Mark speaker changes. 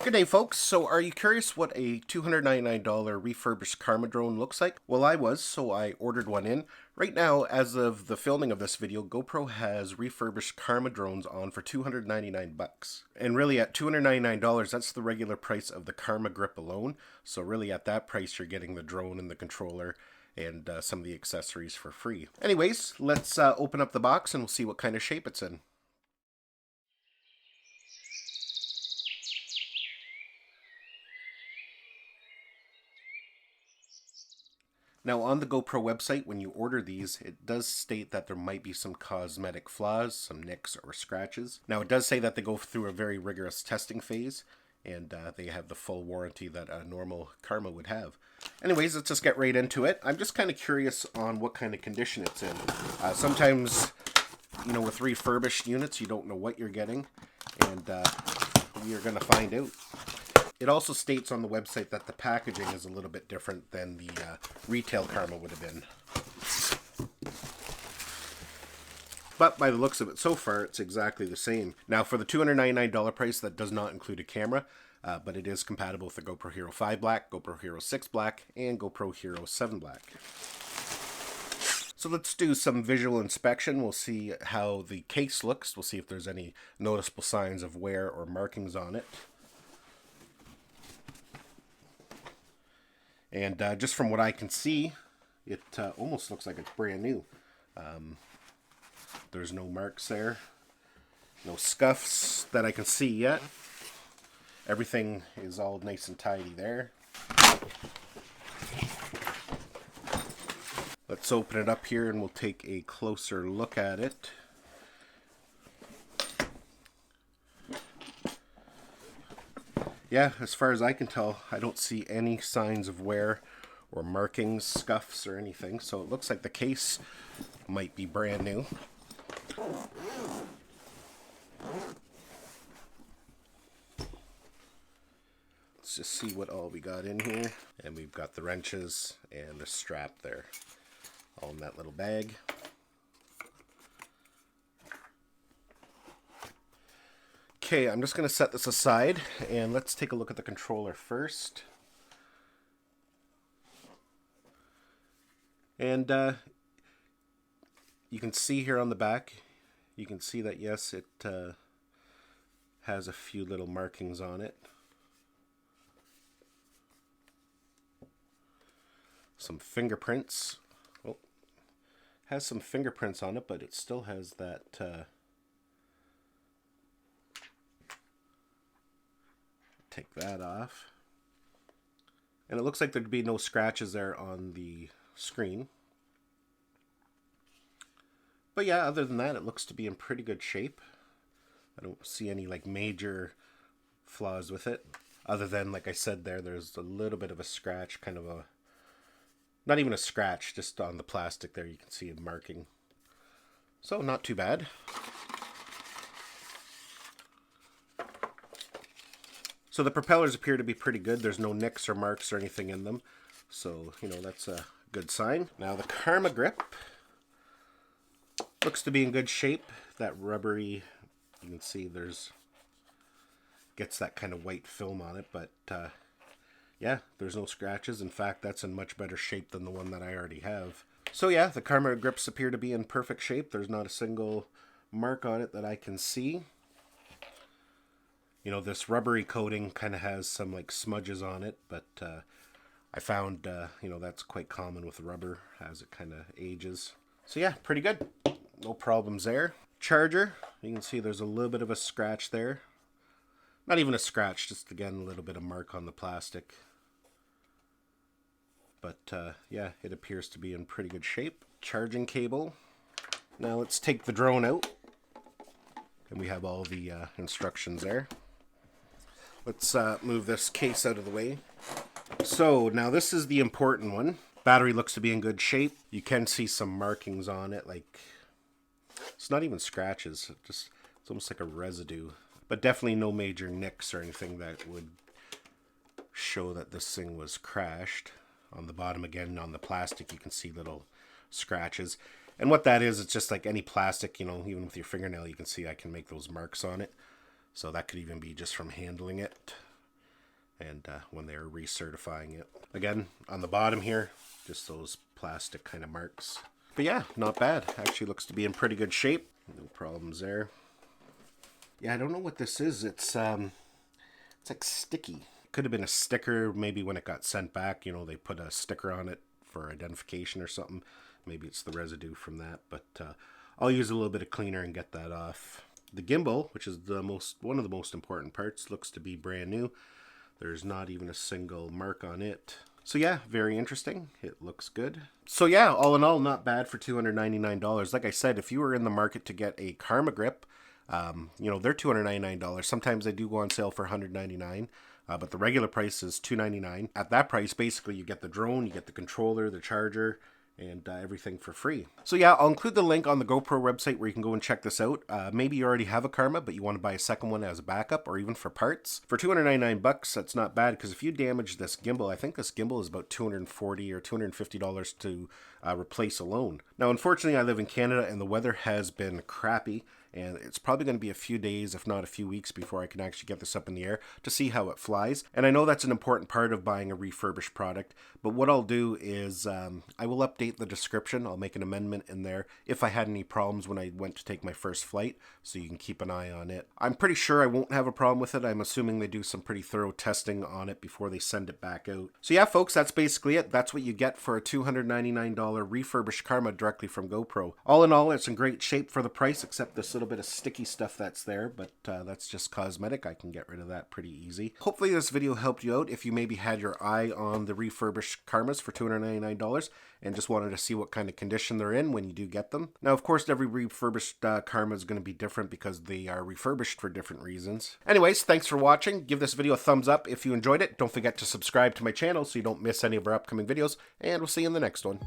Speaker 1: Good day, folks. So are you curious what a $299 refurbished Karma drone looks like? Well, I was, so I ordered one in. Right now, as of the filming of this video, GoPro has refurbished Karma drones on for $299. And really at $299, that's the regular price of the Karma grip alone. So really at that price, you're getting the drone and the controller and some of the accessories for free. Anyways, let's open up the box and we'll see what kind of shape it's in. Now on the GoPro website, when you order these, it does state that there might be some cosmetic flaws, some nicks or scratches. Now it does say that they go through a very rigorous testing phase, and they have the full warranty that a normal Karma would have. Anyways, let's just get right into it. I'm just kind of curious on what kind of condition it's in. Sometimes, with refurbished units, you don't know what you're getting, and you're going to find out. It also states on the website that the packaging is a little bit different than the retail Karma would have been. But by the looks of it so far, it's exactly the same. Now for the $299 price, that does not include a camera, but it is compatible with the GoPro Hero 5 Black, GoPro Hero 6 Black, and GoPro Hero 7 Black. So let's do some visual inspection. We'll see how the case looks. We'll see if there's any noticeable signs of wear or markings on it. And just from what I can see, it almost looks like it's brand new. There's no marks there, no scuffs that I can see yet. Everything is all nice and tidy there. Let's open it up here and we'll take a closer look at it. Yeah, as far as I can tell, I don't see any signs of wear or markings, scuffs, or anything. So it looks like the case might be brand new. Let's just see what all we got in here. And we've got the wrenches and the strap there, all in that little bag. Okay, I'm just going to set this aside and let's take a look at the controller first. And you can see here on the back, you can see that yes, it has a few little markings on it. Some fingerprints. Oh, has some fingerprints on it, but it still has that take that off. And it looks like there'd be no scratches there on the screen. But yeah, other than that, it looks to be in pretty good shape. I don't see any like major flaws with it. Other than, like I said there's a little bit of a scratch, kind of a, not even a scratch, just on the plastic there you can see a marking. So not too bad. So the propellers appear to be pretty good. There's no nicks or marks or anything in them. So, that's a good sign. Now the Karma grip looks to be in good shape. That rubbery, you can see gets that kind of white film on it. But yeah, there's no scratches. In fact, that's in much better shape than the one that I already have. So yeah, the Karma grips appear to be in perfect shape. There's not a single mark on it that I can see. This rubbery coating kind of has some like smudges on it, but I found, that's quite common with rubber as it kind of ages. So yeah, pretty good. No problems there. Charger, you can see there's a little bit of a scratch there. Not even a scratch, just again, a little bit of mark on the plastic. But yeah, it appears to be in pretty good shape. Charging cable. Now let's take the drone out. And we have all the instructions there. Let's move this case out of the way. So now this is the important one. Battery looks to be in good shape. You can see some markings on it, like it's not even scratches, it's almost like a residue. But definitely no major nicks or anything that would show that this thing was crashed. On the bottom again, on the plastic, you can see little scratches. And what that is, it's just like any plastic, even with your fingernail, you can see I can make those marks on it. So that could even be just from handling it. and when they were recertifying it. Again, on the bottom here, just those plastic kind of marks. But yeah, not bad. Actually looks to be in pretty good shape. No problems there. Yeah, I don't know what this is. It's like sticky. Could have been a sticker, maybe when it got sent back, you know, they put a sticker on it for identification or something. Maybe it's the residue from that, but I'll use a little bit of cleaner and get that off. The gimbal, which is one of the most important parts, looks to be brand new. There's not even a single mark on it. So yeah, very interesting. It looks good. So yeah, all in all, not bad for $299. Like I said, if you were in the market to get a Karma grip, you know, they're $299. Sometimes they do go on sale for $199. But the regular price is $299. At that price, basically, you get the drone, you get the controller, the charger, and everything for free. So yeah, I'll include the link on the GoPro website where you can go and check this out. Maybe you already have a Karma, but you want to buy a second one as a backup or even for parts. For $299, that's not bad, because if you damage this gimbal, I think this gimbal is about $240 or $250 to replace alone. Now, unfortunately, I live in Canada and the weather has been crappy, and it's probably going to be a few days, if not a few weeks, before I can actually get this up in the air to see how it flies. And I know that's an important part of buying a refurbished product, but what I'll do is I will update the description. I'll make an amendment in there if I had any problems when I went to take my first flight, so you can keep an eye on it. I'm pretty sure I won't have a problem with it. I'm assuming they do some pretty thorough testing on it before they send it back out. So yeah, folks, that's basically it. That's what you get for a $299 refurbished Karma directly from GoPro. All in all, it's in great shape for the price, except this little bit of sticky stuff that's there, but that's just cosmetic. I can get rid of that pretty easy. Hopefully this video helped you out if you maybe had your eye on the refurbished Karmas for $299 and just wanted to see what kind of condition they're in when you do get them. Now, of course, every refurbished Karma is going to be different because they are refurbished for different reasons. Anyways, thanks for watching. Give this video a thumbs up if you enjoyed it. Don't forget to subscribe to my channel so you don't miss any of our upcoming videos, and we'll see you in the next one.